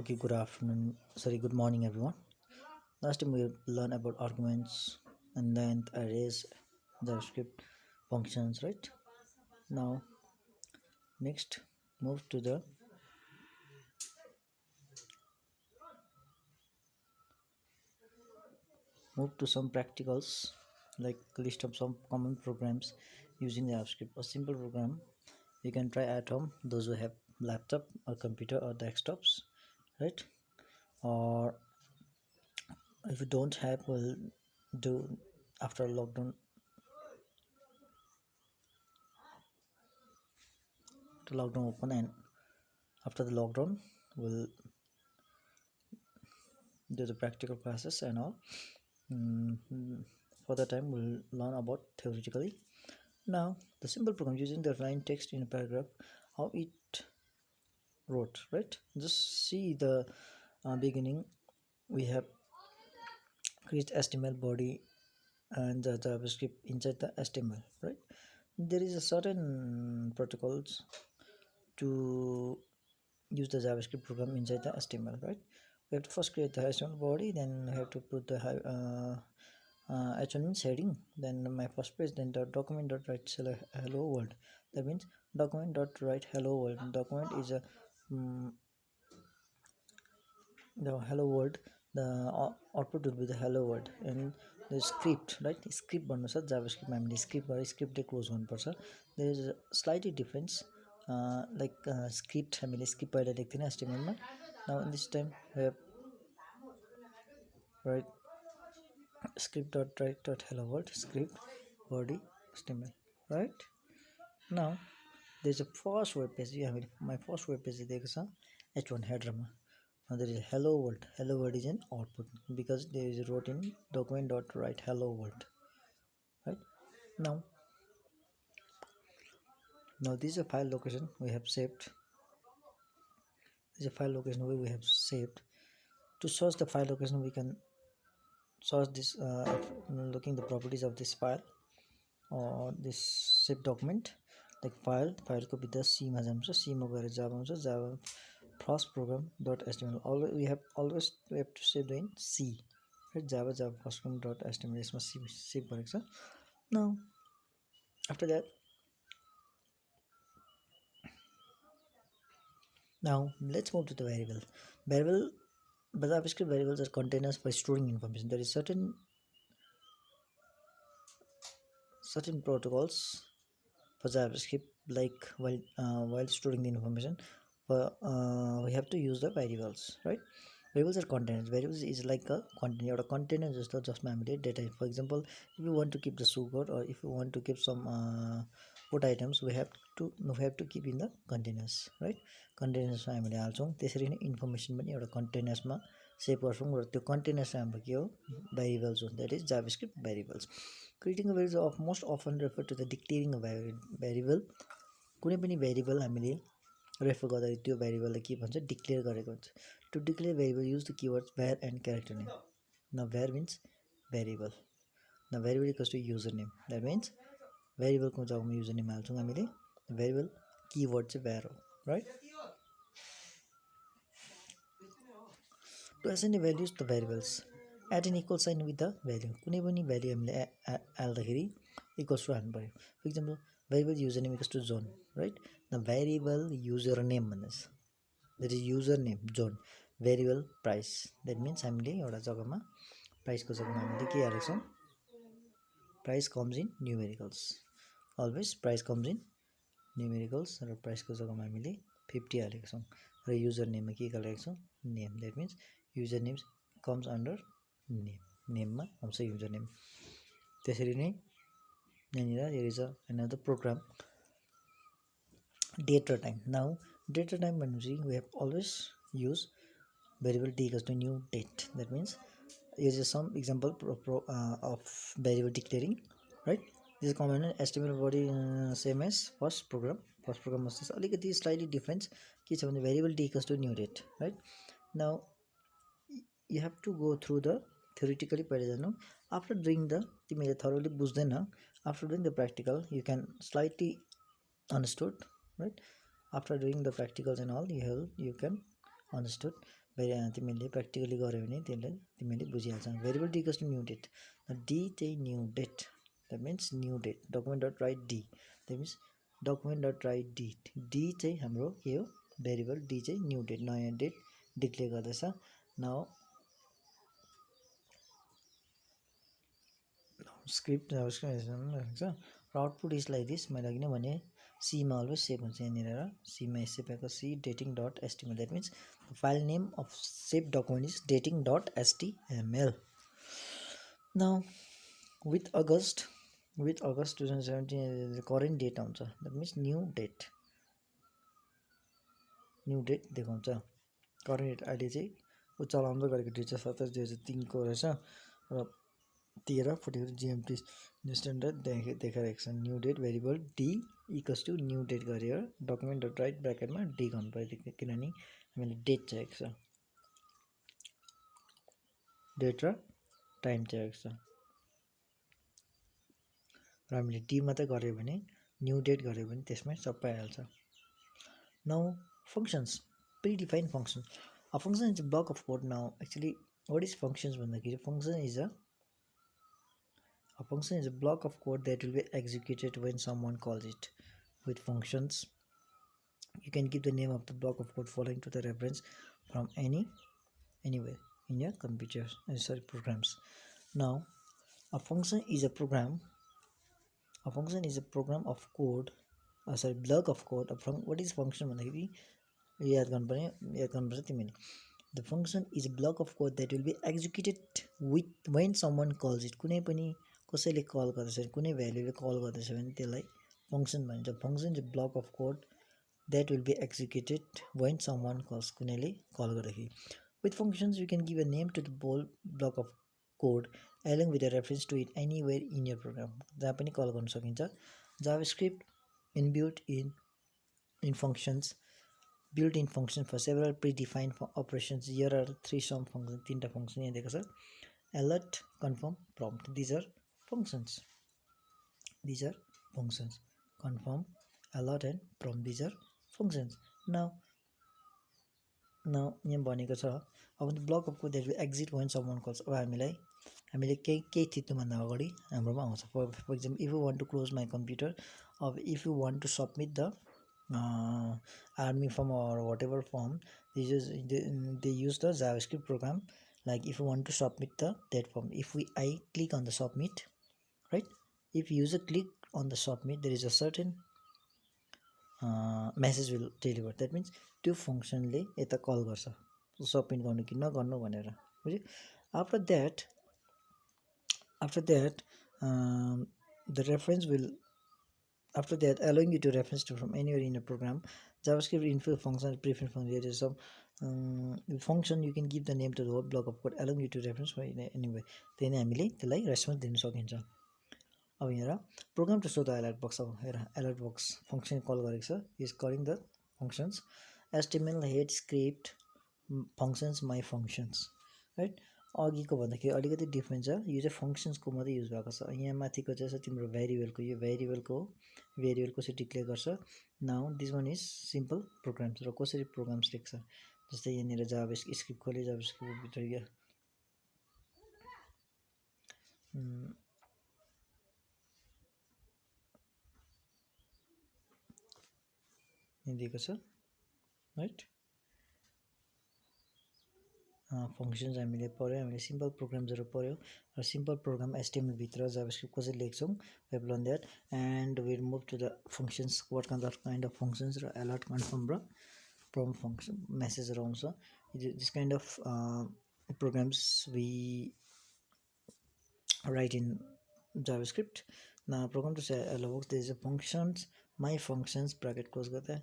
Okay, good afternoon. Sorry, good morning, everyone. Last time we learned about arguments and then arrays, JavaScript functions, right? Now, next, move to the move to some practicals, like list of some common programs using the JavaScript. A simple program you can try at home. Those who have laptop or computer or desktops, right? Or if you don't have, will do after lockdown. To lockdown open and after the lockdown, we'll do the practical classes and all. For the time we'll learn about theoretically. Now the simple program using the line text in a paragraph, how it wrote, right? Just see the beginning. We have create HTML body and the JavaScript inside the HTML, right? There is a certain protocols to use the JavaScript program inside the HTML, right? We have to first create the HTML body, then we have to put the H1 means heading, then my first page, then the document dot write hello world. That means document dot write hello world. Document is a the hello world. The output will be the hello world, and the script, right? Script भन्नु छ JavaScript हामीले script गरेर script ले close गर्नुपर्छ. There is a slightly difference. Script हामीले script पहिला लेख्दैन HTML मा. Now in this time we have right script dot write dot hello world script body HTML, right? Now there's a first web page. My first web page दिएको छ h1 header मा. Now there is hello world. Hello world is an output because there is wrote in document dot write hello world, right? Now this is a file location we have saved. This is a file location where we have saved. To search the file location, we can search this looking the properties of this file or this saved document, like file को भित्र C मा जान्छ. C मा गएर Java हुन्छ. Java first program dot html. Always we have to save in C, right? Java first program dot html यसमा save गरेको छ. Now after that, now let's move to the variable. But JavaScript variables are containers for storing information. There is certain protocols for JavaScript, like while storing the information, we have to use the variables, right? Variables are containers. Variables is like a container. A container just data. For example, if you want to keep the sugar, or if you want to keep some food items, we have to keep in the containers, right? Containers मा हामीले हाल्छौं. त्यसरी नै information पनि एउटा containers मा save गर्छौं र त्यो कन्टेनर्स हाम्रो के हो, variables हो. That is JavaScript variables. Creating a variable of most often refer to the declaring a variable. कुनै पनि variable हामीले रेफर गर्दा त्यो variable के भन्छ, डिक्लेयर गरेको हुन्छ. To declare variable, use the keywords var and character name. Now var means variable. Now variable equals to username. That means variable को जग्गामा username हाल्छौं हामीले. Variable keyword चाहिँ var हो, right? To assign the values to variables, add an equal sign with the value. कुनै पनि value हामीले हाल्दाखेरि equals to हाल्नु पर्यो. For example, variable username equals to John, right? The variable username भन्नुस्. That is username John. Variable price. That means हामीले एउटा जग्गामा price को जग्गामा हामीले के हालेको छौं? Price comes in numericals. Always price comes in numericals र price को जग्गामा हामीले 50 हालेको छौं र username मा के हालेको छौं? Name. That means username comes under name. Name मा आउँछ username. त्यसरी नै यहाँनिर there is another program, date or time. Now date or time भनेपछि we have always use variable d equals to new date. That means here is some example of variable declaring, right? This is common in HTML body, same as first program. First program was अलिकति slightly difference के छ भने variable d equals to new date, right? Now you have to go through the theoretically पहिला जानु. After doing the तिमीले thoroughly बुझ्दैन, after doing the practical you can slightly understood, right? After doing the practicals and all, you can understood तिमीले practically गऱ्यो भने त्यसलाई तिमीले बुझिहाल्छ variable D equals to new date D चाहिँ new date that means new date document dot write D that means document dot write D D चाहिँ हाम्रो के हो भेरिएबल डी चाहिँ न्यू डेट नयाँ डेट डिक्लेयर गर्दैछ नाउ स्क्रिप्ट छ र आउटपुट इज लाइक दिस मैले अघि नै भने सीमा अलवेज सेभ हुन्छ यहाँनिर सीमा सेभ भएको C dating dot HTML that means file name of save document is dating dot HTML now with August 2017 current date आउँछ द्याट मिन्स न्यू डेट देखाउँछ करेन्ट डेट अहिले चाहिँ ऊ चलाउँदै गरेको डेट चाहिँ 27/2003 को रहेछ र 13:44 GMT स्ट्यान्डर्ड देखाइरहेको छ new date variable D equals to new date गरेर डकुमेन्ट डट राइट ब्राकेटमा डी गर्नु पऱ्यो किनभने हामीले डेट चाहिएको छ डेट र टाइम चाहिएको छ र हामीले डी मात्रै गऱ्यो भने न्यू डेट गऱ्यो भने त्यसमै सबै आइहाल्छ now functions predefined function a function is a block of code now actually what is functions भन्दाखेरि function is a function is a block of code that will be executed when someone calls it. With functions, you can give the name of the block of code following to the reference from anywhere in your computers programs. Now, a function is a program. A function is a program of code. Block of code. What is function? The function is a block of code that will be executed with when someone calls it. कुनै पनि कसैले call गर्दैछ कुनै भ्यालुले call गर्दैछ भने त्यसलाई function भनिन्छ function is block of code that will be executed when someone calls कुनैले कल गर्दाखेरि with functions you can give a name to the whole block of code along with a reference to it anywhere in your program जहाँ पनि call गर्न सकिन्छ JavaScript inbuilt in functions built in function for several predefined operations. Here are three some functions, तीनटा function यहाँ दिएको छ alert, confirm, prompt. These are functions. Confirm, alert and prompt. These are functions. Now यहाँ भनेको छ अब the block of code that will exit when someone calls. अब हामीले केही थिच्नुभन्दा अगाडि हाम्रोमा आउँछ for example if you want to close my computer or if you want to submit the army form or whatever form they use the JavaScript program like if you want to submit that form if I click on the submit right if user click on the submit there is a certain message will deliver that means त्यो फङ्सनले यता call गर्छ submit गर्नु कि नगर्नु भनेर बुझ्यो after that the reference will after that allowing you to reference to from anywhere in a program JavaScript infill function preference function there is some function you can give the name to the whole block of code allowing you to reference from anywhere then हामीले त्यसलाई response दिन सकिन्छ अब यहाँ program to so the alert box अब हेर alert box function call गरेको छ is calling the functions HTML head script functions my functions right अघिको भन्दाखेरि अलिकति डिफ्रेन्ट छ यो चाहिँ फङ्सन्सको मात्रै युज भएको छ यहाँ माथिको चाहिँ छ तिम्रो भेरिएबलको यो भेरिएबल कसरी डिक्लेयर गर्छ now this one is simple programs र कसरी प्रोग्राम्स लेख्छ जस्तै यहाँनिर जावास्क्रिप्ट खोले जावास्क्रिप्ट भित्र यहाँ दिएको छ राइट फङ्सन्स हामीले पढ्यो हामीले सिम्पल प्रोग्राम्सहरू पढ्यो र सिम्पल प्रोग्राम HTML भित्र जावास्क्रिप्ट कसरी लेख्छौँ we have learned that and we'll move to the functions what kind of functions र alert confirm र prompt function messageहरू आउँछ this kind of programs we write in JavaScript now program to say hello there is a functions my functions bracket close गर्दा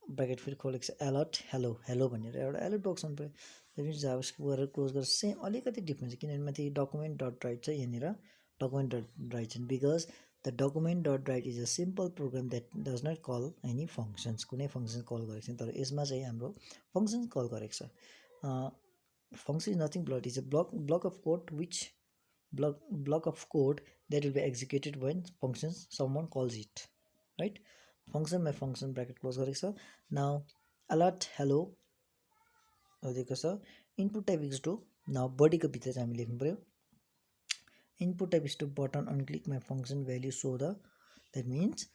bracket फेरि खोलेको छ alert hello भनेर एउटा alert box आउनु पऱ्यो द्याट मिन्स जावास्क्रिप्ट गरेर क्लोज गरेर सेम अलिकति डिफ्रेन्स छ किनभने माथि डकुमेन्ट डट राइट छ यहाँनिर डकुमेन्ट डट राइट छ because the document dot write is a simple program that does not call any functions कुनै फङ्सन कल गरेको छैन तर यसमा चाहिँ हाम्रो फङ्सन कल गरेको छ function is nothing but is a block of code which block of code that will be executed when functions someone calls it right function my function bracket close गरेको छ now alert hello दिएको छ input type equals to now बडीको भित्र चाहिँ हामी लेख्नु पऱ्यो input type is to button on click my function value so the that means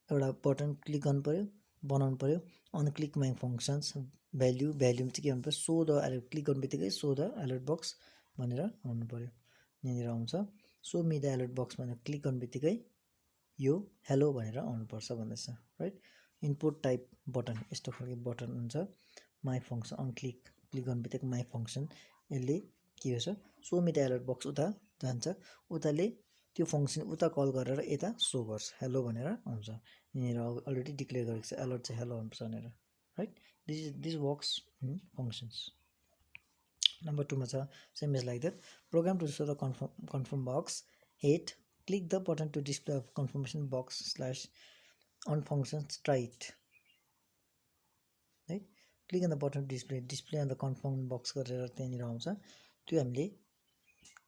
एउटा बटन क्लिक गर्नु पऱ्यो बनाउनु पऱ्यो अन क्लिक माई फङ्सन्स भ्याल्युमा चाहिँ के भन्नु पऱ्यो सो द एलर्ट क्लिक गर्नु बित्तिकै सो द एलर्ट बक्स भनेर आउनु पऱ्यो यहाँनिर आउँछ show me the alert box भनेर क्लिक गर्नु बित्तिकै यो हेलो भनेर आउनुपर्छ भन्दैछ राइट इनपुट टाइप बटन यस्तो खालको बटन हुन्छ माई फङ्सन अन क्लिक गर्नु बित्तिकै माई फङ्सन यसले के गर्छ show me the alert box उता जान्छ उताले त्यो फङ्सन उता कल गरेर यता सो गर्छ हेलो भनेर आउँछ यहाँनिर अलरेडी डिक्लेयर गरेको छ एलर्ट चाहिँ हेलो आउँछ भनेर right this works in functions number 2 मा छ same is like that program to so the confirm box head click the button to display confirmation box slash on functions try it है click on the button display on the confirm box गरेर त्यहाँनिर आउँछ त्यो हामीले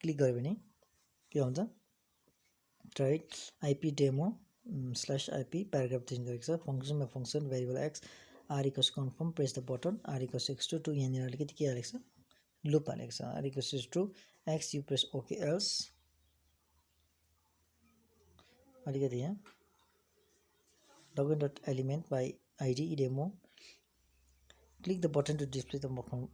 click गऱ्यो भने के आउँछ right IP demo slash IP paragraph change गरेको छ फङ्सनमा function variable X R equals confirm press the button R equals X two यहाँनिर अलिकति के हालेको छ लुप हालेको छ R equals to X you press okay else अलिकति यहाँ document dot element by ID demo click the button to display the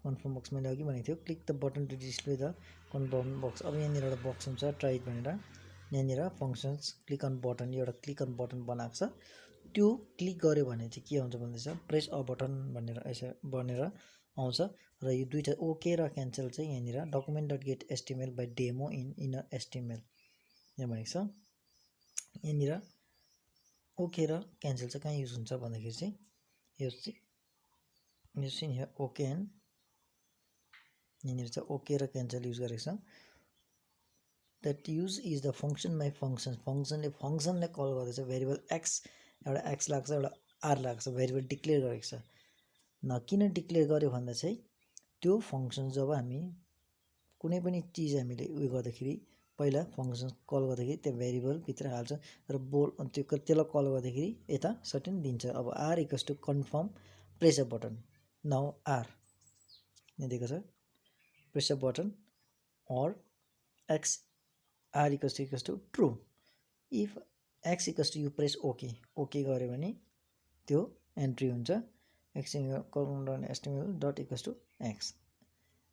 confirm box मैले अघि भनेको थियो click the button to display the confirm box अब यहाँनिर एउटा बक्स हुन्छ ट्राइट भनेर यहाँनिर फङ्सन्स क्लिक अन बटन एउटा क्लिक अन बटन बनाएको छ त्यो क्लिक गऱ्यो भने चाहिँ के आउँछ भन्दैछ प्रेस अ बटन भनेर यसो बनेर आउँछ र यो दुईवटा ओके र क्यान्सल चाहिँ यहाँनिर document dot get HTML by demo in inner HTML यहाँ भनेको छ यहाँनिर ओके र क्यान्सल चाहिँ कहाँ युज हुन्छ भन्दाखेरि चाहिँ यो चाहिँ using here okay and यहाँनिर चाहिँ ओके र क्यान्सल युज गरेको छ that use is the function my फङ्सनले फङ्सनलाई कल गर्दैछ भेरिएबल एक्स एउटा एक्स लाग्छ एउटा आर लाग्छ भेरिएबल डिक्लेयर गरेको छ न किन डिक्लेयर गर्यो भन्दा चाहिँ त्यो फङ्सन जब हामी कुनै पनि चिज हामीले उयो गर्दाखेरि पहिला फङ्सन कल गर्दाखेरि त्यो भेरिएबलभित्र हाल्छ र त्यसलाई कल गर्दाखेरि यता सर्टेन दिन्छ अब R equals to confirm press a button now R यहाँ दिएको छ press a button or X R equals to true if X equals to you press OK OK गऱ्यो भने त्यो एन्ट्री हुन्छ X HTML dot equals to X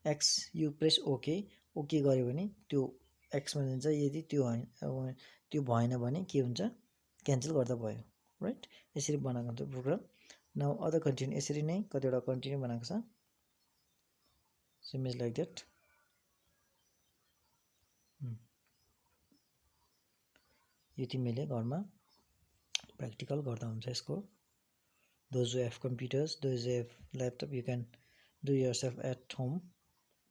X you press OK OK गऱ्यो भने त्यो एक्समा जान्छ यदि त्यो भएन भने के हुन्छ क्यान्सल गर्दा भयो राइट यसरी बनाएको हुन्छ प्रोग्राम नाउ अदर कन्टिन्यू यसरी नै कतिवटा कन्टिन्यू बनाएको छ सेम इज लाइक द्याट यो तिमीले घरमा प्र्याक्टिकल गर्दा हुन्छ यसको those who have computers those who have laptop you can do yourself at home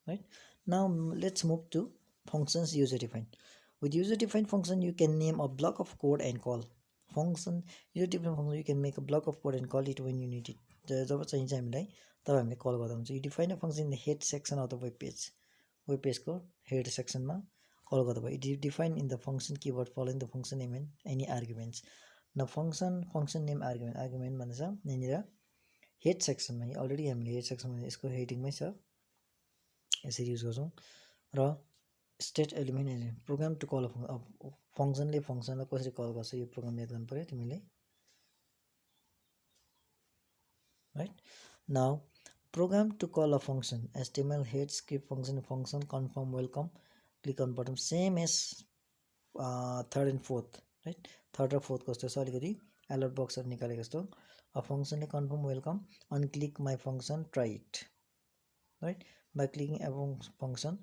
right now let's move to functions user defined with user defined function you can name a block of code and call function user defined function you can make a block of code and call it when you need it जब चाहिन्छ हामीलाई तब हामीले call गर्दा हुन्छ you define a function in the head section of the web page को head section मा call गर्दा भयो it define in the function keyword following the function name and any arguments न function name argument भन्दैछ यहाँनिर head सेक्सनमा already हामीले head सेक्सनमा यसको हेडिङमै छ यसरी युज गर्छौँ र state element program to call फङ्सनले फङ्सनलाई कसरी कल गर्छ यो प्रोग्राम याद गर्नु पऱ्यो तिमीले right now program to call a function HTML head script function confirm welcome click on button same as third and fourth right third र फोर्थ कस्तो छ अलिकति एलर्ट बक्सहरू निकालेको जस्तो अ फङ्सनले confirm welcome on click my function try it right by clicking एबोङ फङ्सन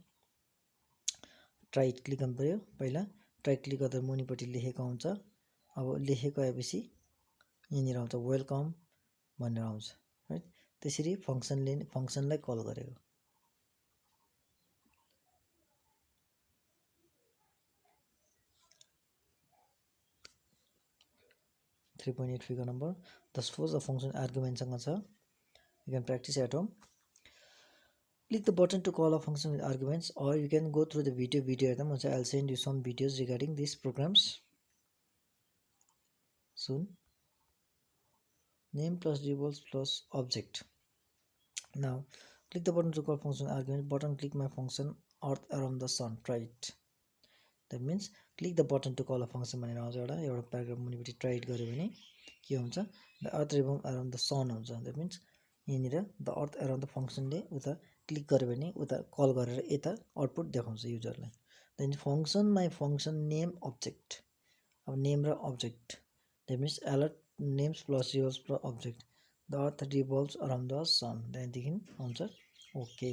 ट्राई इट क्लिक गर्नु पऱ्यो पहिला ट्राई क्लिक गर्दा मुनिपट्टि लेखेको आउँछ अब लेखेको आएपछि यहाँनिर आउँछ वेलकम भनेर आउँछ राइट त्यसरी फङ्सनलाई कल गरेको 3.8 figure number. Thus suppose the function argument सँग छ. You can practice at home. Click the button to call a function with arguments, or you can go through the video at them. I'll send you some videos regarding these programs soon. Name plus variables plus object. Now Click the button to call function argument. Button click my function earth around the sun. Try it. That means click the button to call a function भनेर आउँछ एउटा paragraph मुनिपट्टि try it गऱ्यो भने के हुन्छ the earth revolve around the sun हुन्छ. That means यहाँनिर द अर्थ अराउन्ड द फङ्सनले उता क्लिक गऱ्यो भने उता कल गरेर यता आउटपुट देखाउँछ युजरलाई. Then function my function name object. अब नेम र object that means alert names plus revolves plus object the earth revolves around the sun. त्यहाँदेखि आउँछ okay.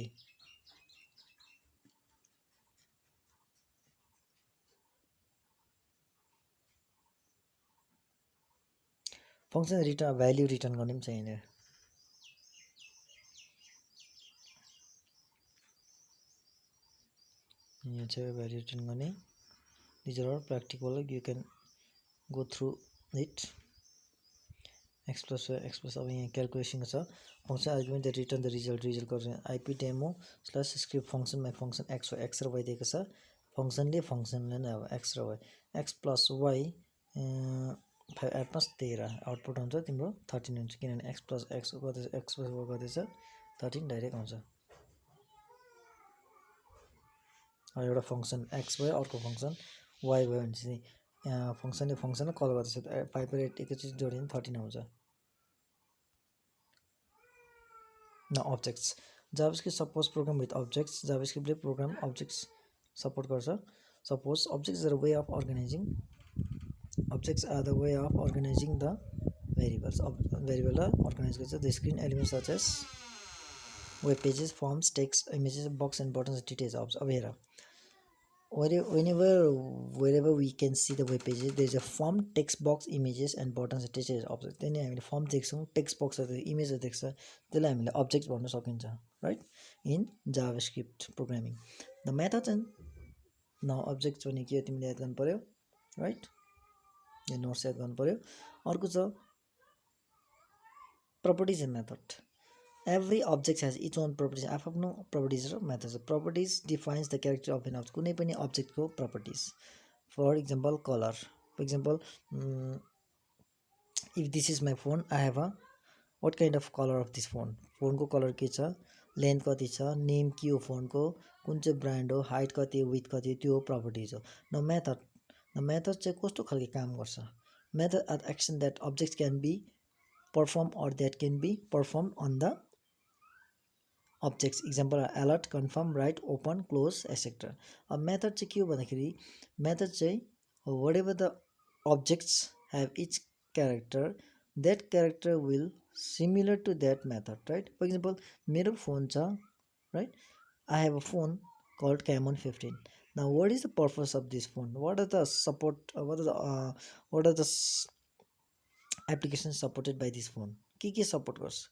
Function return value return गर्ने पनि छ यहाँनिर. यहाँ चाहिँ भ्याल्यु रिटर्न गर्ने. These are all practical. You can go through it. X plus y, x plus अब यहाँ क्यालकुलेसन छ. Function argument that return the result गर्छ. IP demo slash script function my function X Y. X र Y दिएको छ. फङ्सनले नै अब एक्स र Y. X plus Y 5 8 plus 13 output हुन्छ तिम्रो 13 हुन्छ. किनभने एक्स प्लस एक्स गर्दैछ, एक्स प्लस वाइ गर्दैछ 13 डाइरेक्ट आउँछ. एउटा फङ्सन एक्स भयो अर्को फङ्सन वाइ भयो भने चाहिँ फङ्सनले फङ्सनलाई कल गर्दैछ. 5 र 8 एकैचोटि जोड्यो भने 13 आउँछ. न objects JavaScript suppose program with objects. जाभास्क्रिप्टले प्रोग्राम अब्जेक्ट्स सपोर्ट गर्छ. Suppose objects are way of organizing the variables. भेरिएबललाई अर्गनाइज गर्छ. The screen elements such as web pages forms text images box and buttons details. अब हेर wherever we can see the web pages, there is a form, text box, images and buttons attached as object. त्यही नै हामीले form देख्छौँ, text बक्सहरू इमेजहरू देख्छ, त्यसलाई हामीले अब्जेक्ट भन्न सकिन्छ right in JavaScript programming. The methods and न अब्जेक्ट्स भने के तिमीले याद गर्नु पर्यो राइट. यो नोट्स याद गर्नु पर्यो. अर्को छ properties and method. Every object has its own properties. आफ्नो properties र methods. Properties defines the character of an object. कुनै पनि object को properties. For example, color. For example, if this is my phone, I have a what kind of color of this phone. Phone को color के छ, length कति छ, name के हो phone को, कुन चाहिँ brand हो, height कति हो, width कति हो, त्यो properties हो. Now method. The method चाहिँ कस्तो खालको काम गर्छ. Method are action that objects can be performed or that can be performed on the objects. Example are alert, confirm, write, open, close, etc. अब मेथड चाहिँ के हो भन्दाखेरि मेथड चाहिँ whatever the objects have each character, that character will similar to that method, right? For example, मेरो phone छ, right? I have a phone called Camon 15. Now what is the purpose of this phone? What are the applications supported by this phone? के support गर्छ?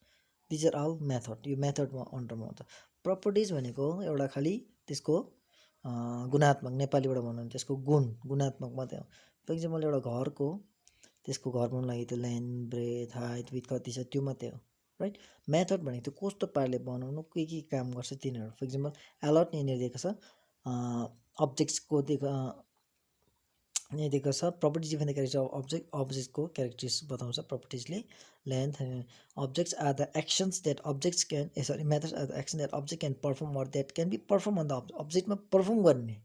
These are all method. यो मेथडमा अन्डरमा आउँछ. Properties भनेको एउटा खालि त्यसको गुणात्मक नेपालीबाट भन्नु भने त्यसको गुणात्मक मात्रै हो. फर इक्जाम्पल एउटा घरको त्यसको घर बनाउनु लागि त्यो लेन्थ ब्रेथ हाइट विथ कति छ त्यो मात्रै हो राइट. मेथड भनेको त्यो कस्तो पाराले बनाउनु के काम गर्छ तिनीहरू. फर इक्जाम्पल अलर्ट यहाँनिर दिएको छ. अब्जेक्ट्सको यहाँ दिएको छ properties define the character of अब्जेक्टको क्यारेक्टरिस्टिक्स बताउँछ प्रपर्टिजले. Length objects are the actions that objects can methods are the action that object can perform or that can be performed on the objectमा perform गर्ने.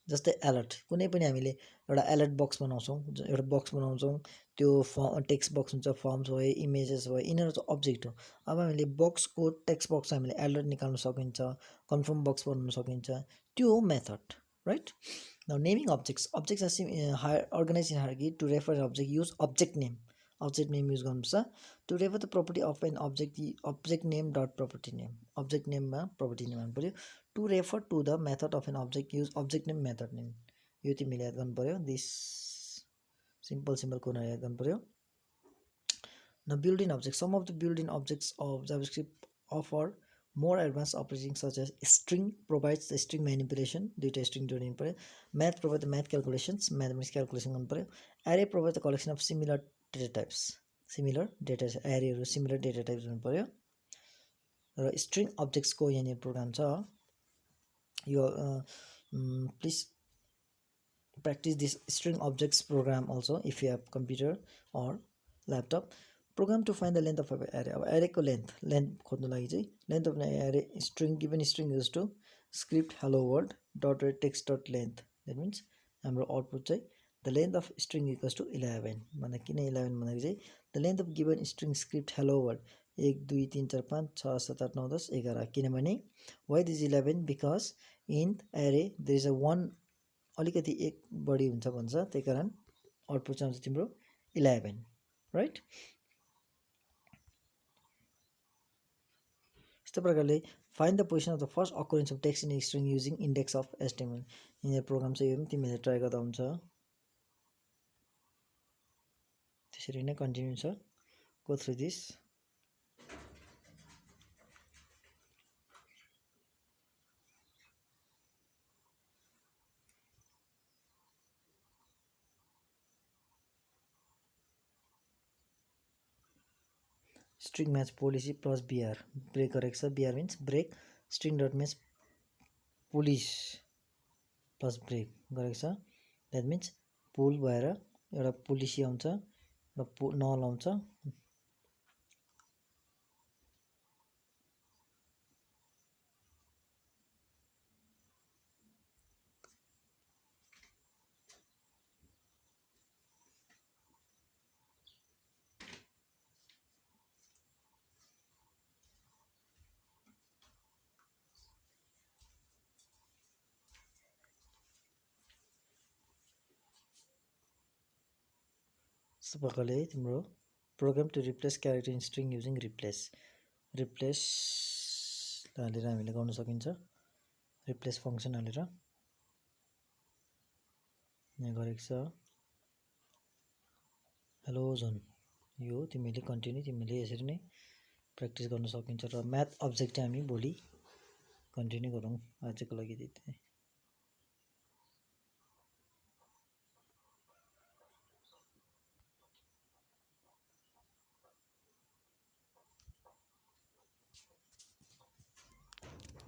जस्तै अलर्ट कुनै पनि हामीले एउटा alert box बनाउँछौँ, एउटा बक्स बनाउँछौँ, त्यो टेक्स्ट बक्स हुन्छ, फर्म्स भयो, इमेजेस भयो, यिनीहरू चाहिँ अब्जेक्ट हो. अब हामीले बक्सको टेक्स्ट बक्स हामीले अलर्ट निकाल्न सकिन्छ, कन्फर्म बक्स बनाउन सकिन्छ, त्यो हो method right. Now naming objects are organized in hierarchy. To refer an object, use object name. Object name use गर्नुपर्छ. To refer the property of an object name dot property name. Object name मा property name हाल्नु पर्यो. To refer to the method of an object, use object name method name. यो तिमीले याद गर्नु पर्यो. This simple कुरा याद गर्नु पर्यो. Now built-in objects. Some of the built-in objects of JavaScript offer more advanced operations such as string provides the string manipulation. दुईटा string जोडिनु पर्यो. Math provides the math calculations. Mathematics calculation गर्नु पर्यो. Array provides the collection of similar data types. Arrayहरू similar data types हुनु पर्यो. र string objects को यहाँनिर programme छ. यो please practice this string objects program also if you have computer or laptop. Program to find the length of array अब एरेको length खोज्नु लागि चाहिँ length of array string given string use to script hello world dot text dot length that means हाम्रो output चाहिँ the length of string equals to 11 भन्दा किन 11 भन्दाखेरि चाहिँ the length of given string script hello world 1 2 3 4 5 6 7 8 9 10 11 किनभने why this 11 because in array there is a one अलिकति एक बढी हुन्छ भन्छ त्यही कारण आउटपुट चाहिँ आउँछ तिम्रो 11 राइट। यस्तो प्रकारले find the position of the first occurrence of text in string using index of HTML यिनीहरू प्रोग्राम चाहिँ यो पनि तिमीले ट्राई गर्दा हुन्छ। त्यसरी नै कन्टिन्यू छ go through this. String match policy plus BR break गरेको छ BR means break string dot match police plus break गरेको छ द्याट मिन्स पुल भएर एउटा पोलिसी आउँछ र नल आउँछ यस्तो प्रकारले तिम्रो program to replace character in string using replace हालेर हामीले गर्न सकिन्छ रिप्लेस फङ्सन हालेर यहाँ गरेको छ हेलो जोन यो तिमीले कन्टिन्यू तिमीले यसरी नै प्र्याक्टिस गर्न सकिन्छ र म्याथ अब्जेक्ट चाहिँ हामी भोलि कन्टिन्यू गरौँ आजको लागि त्यति नै।